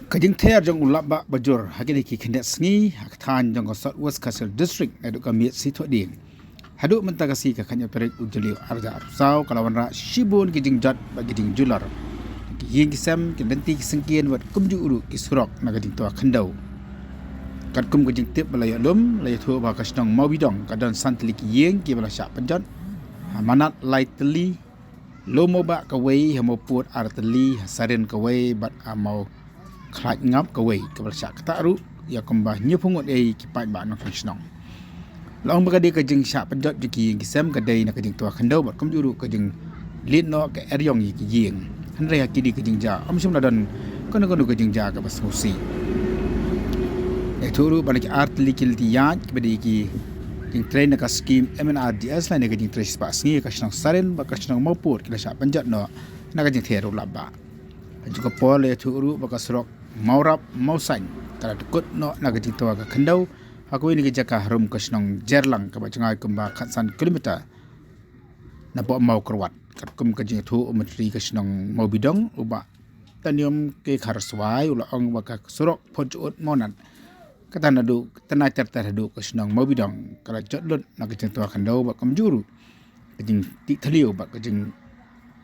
Kajing ter jong ulap ba bajur hagi ki Khyndew sngi hak than jong South West Castle District edu kami situ ding. Hadu mentagasi ka Khyndew perik ujuli arja arusau kalawan ra shibun ki jingjat bagi Pynjulor. Ki ying kisam ki denti sengkian wat kumju uru ki surok na ka Jingtwa Khyndew. Kat kum ka jing tip balaya lum laya thu ba ka Shnong mau bidong ka don santli ki ying ki bala syak penjat. Manat lightly lomo ba ka wei hamo put arteli hasarin ka wei bat amau khlaj ngap ka wei ka balsa ka ru ya kembah nyepungot ki pai ba no Shnong long ba ka de ka jing sha penjot ki sam ka dei na ka Jingtwa Khyndew bat kum juru ka jing lin no ka eryong ki jing han re ki di ka jing ja om sum la don kono ka jing ja ka bas hosi e thuru ba ki art likil ti ya ki bedi ki jing train ka scheme MNRDS la ne ka jing trace ba sngi ka Shnong saren ba ka Shnong mapur ki la sha penjot no na ka jing theru labba juga pole thuru ba ka srok maurap mausan kala tukut no naga Jingtwa ka Khyndew aku ini jaka harum ka Shnong jerlang ka bacangai kemba khatsan kilometer na po mau kerwat kat kum ka jing thu umatri ka Shnong mau bidong uba tanium ke kharswai ula ong ba ka surok phojut monat kata nadu tanai tertar hadu ka Shnong mau bidong kala jodlut naga Jingtwa Khyndew ba kam juru ka jing ti thaliu ba ka jing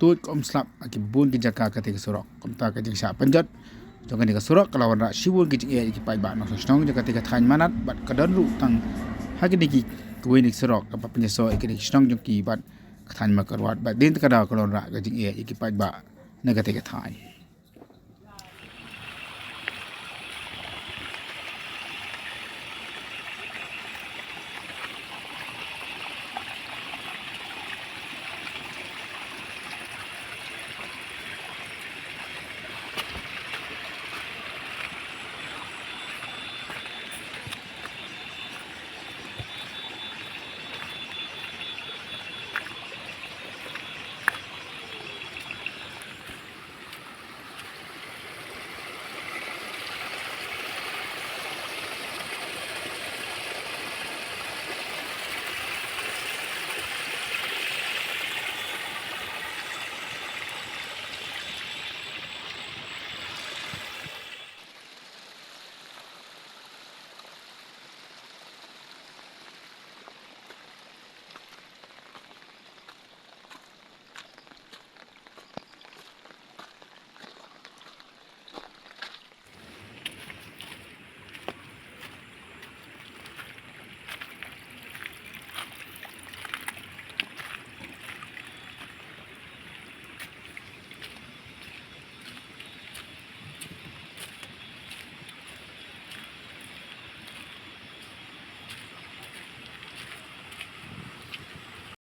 tut kom slap aki bun ki jaka ka te surok kom ta ka jing sha panjat jangan ni ka surok kalawan ra shibun ki jing ki pai ba no Shnong jaka te ka than manat bat kadon ru tang hagi ni ki kuwi ni surok ka penyeso ki Shnong jong ki bat than ma karwat ba din ka da kalon ra ka jing ki pai ba na ka te ka than